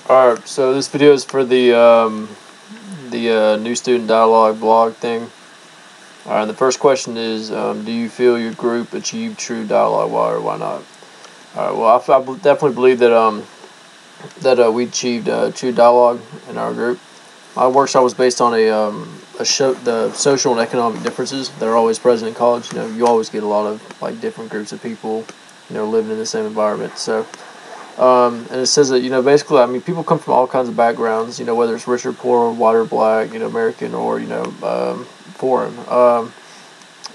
Alright, so this video is for the new student dialogue blog thing. Alright, the first question is, do you feel your group achieved true dialogue? Why or why not? Alright, well, I definitely believe that we achieved true dialogue in our group. My workshop was based on the social and economic differences that are always present in college. You know, you always get a lot of like different groups of people, you know, living in the same environment. So. And it says that, you know, basically, I mean, people come from all kinds of backgrounds, you know, whether it's rich or poor, white or black, you know, American or, you know, foreign.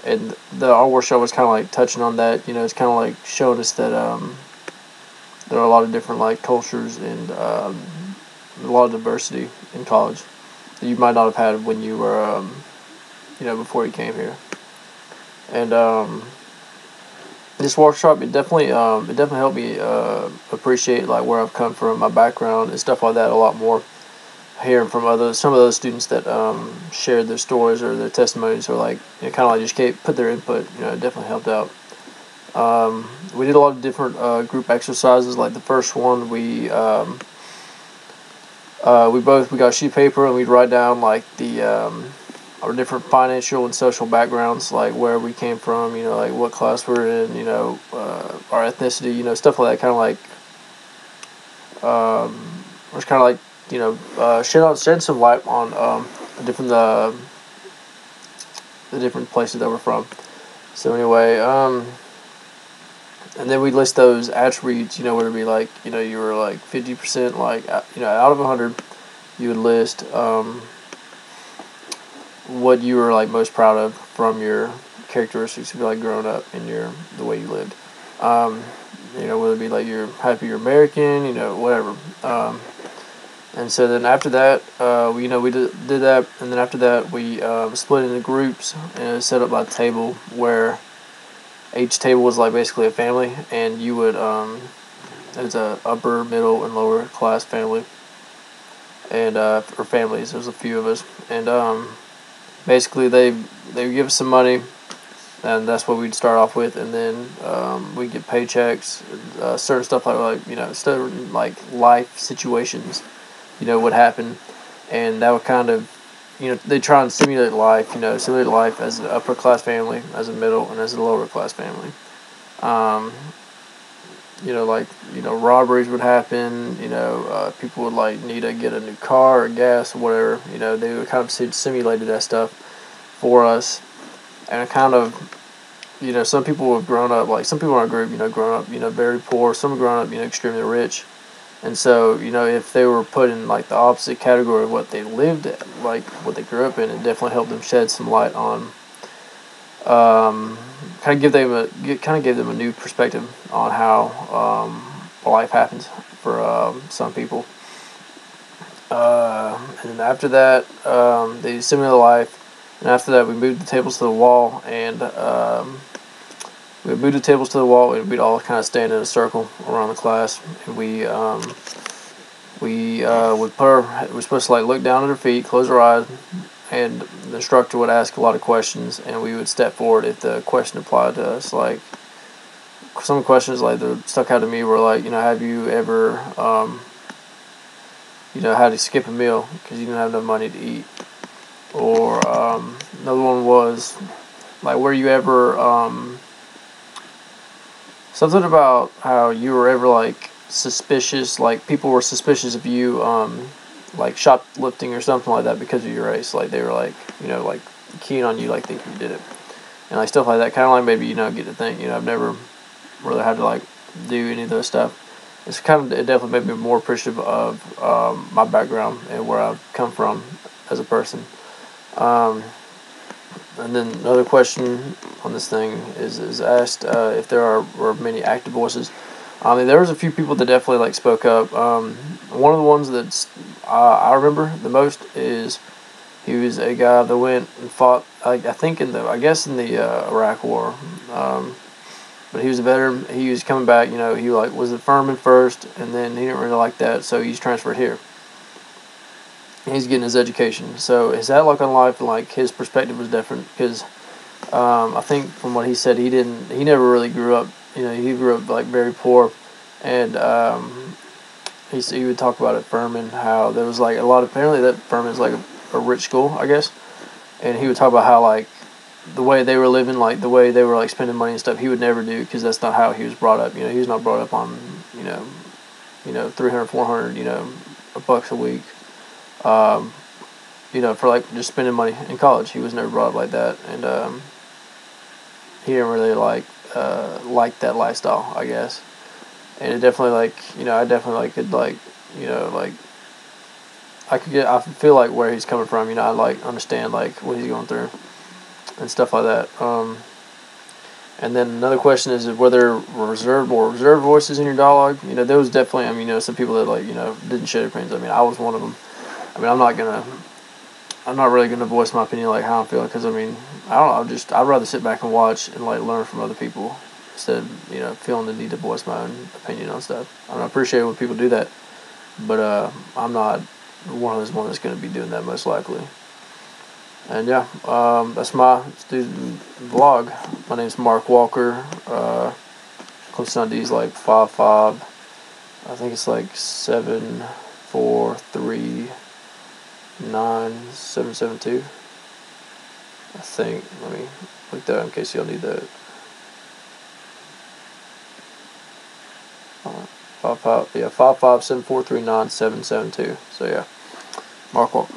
And our workshop was kind of like touching on that, you know, it's kind of like showing us that there are a lot of different, like, cultures and a lot of diversity in college that you might not have had when you were, you know, before you came here. And, this workshop, it definitely helped me appreciate like where I've come from, my background and stuff like that a lot more. Hearing from some of those students that shared their stories or their testimonies, or like, you know, kind of like just put their input. You know, it definitely helped out. We did a lot of different group exercises. Like the first one, we got a sheet of paper and we'd write down like our different financial and social backgrounds, like where we came from, you know, like what class we're in, you know, our ethnicity, you know, stuff like that. Kind of like, it's kind of like, you know, shed some light on the different places that we're from. So anyway, and then we list those attributes, you know, whether it be like, you know, you were like 50%, like, you know, out of 100, you would list what you were like most proud of from your characteristics, if you like growing up in the way you lived. You know, whether it be like you're happy you're American, you know, whatever. And so then after that, we did that, and then after that we split into groups and set up by table, where each table was like basically a family, and you would there's a upper, middle, and lower class family, and or families. There's a few of us, and basically they would give us some money, and that's what we'd start off with, and then we'd get paychecks, certain stuff like, you know, certain like life situations, you know, would happen, and that would kind of, you know, they try and simulate life, you know, simulate life as an upper class family, as a middle, and as a lower class family. You know, like, you know, robberies would happen, you know, people would like need to get a new car or gas or whatever, you know, they would kind of simulated that stuff for us. And it kind of, you know, some people have grown up, like some people in our group, you know, grown up, you know, very poor, some have grown up, you know, extremely rich. And so, you know, if they were put in like the opposite category of what they lived at, like what they grew up in, it definitely helped them shed some light on, kind of gave them a new perspective on how life happens for some people. And then after that, they simulate life, and after that, we moved the tables to the wall, and we'd all kind of stand in a circle around the class, and we're supposed to like look down at our feet, close our eyes, and the instructor would ask a lot of questions, and we would step forward if the question applied to us. Like some questions like that stuck out to me were like, you know, have you ever you know, had to skip a meal because you didn't have enough money to eat? Or another one was like, were you ever something about how you were ever like suspicious, like people were suspicious of you like shoplifting or something like that because of your race, like they were like, you know, like keen on you, like thinking you did it, and like stuff like that. Kind of like maybe, you know, get to think, you know, I've never really had to like do any of those stuff. It definitely made me more appreciative of my background and where I've come from as a person. And then another question on this thing is asked if there were many active voices. I mean, there was a few people that definitely like spoke up. One of the ones that I remember the most is he was a guy that went and fought. I think in the Iraq War. But he was a veteran. He was coming back. You know, he like was a fireman first, and then he didn't really like that, so he's transferred here. He's getting his education. So his outlook on life, like his perspective was different, because I think from what he said, he never really grew up. You know, he grew up like very poor, and he would talk about at Furman how there was like a lot of, apparently that Furman's like a rich school, I guess, and he would talk about how like the way they were living, like the way they were like spending money and stuff, he would never do because that's not how he was brought up. He was not brought up on 300, 400, $1 a week, for like just spending money in college. He was never brought up like that, and he didn't really like that lifestyle, I guess. And it definitely I definitely could I feel like where he's coming from. I like understand like what he's going through and stuff like that. And then another question is whether reserved voices in your dialogue. There was definitely, some people that didn't share their opinions. I was one of them. I'm not really gonna voice my opinion like how I'm feeling because I don't know. I'd rather sit back and watch and like learn from other people instead of feeling the need to voice my own opinion on stuff. I appreciate when people do that, but I'm not one of those ones that's gonna be doing that most likely. And yeah, that's my student vlog. My name's Mark Walker. Clemson ID is like 5'5". I think it's like 7'4", 3'9", 7'7" 2". I think. Let me look that up in case y'all need that. 5'5", 7'4", 3'9", 7'7" 2". So yeah, Mark Walker.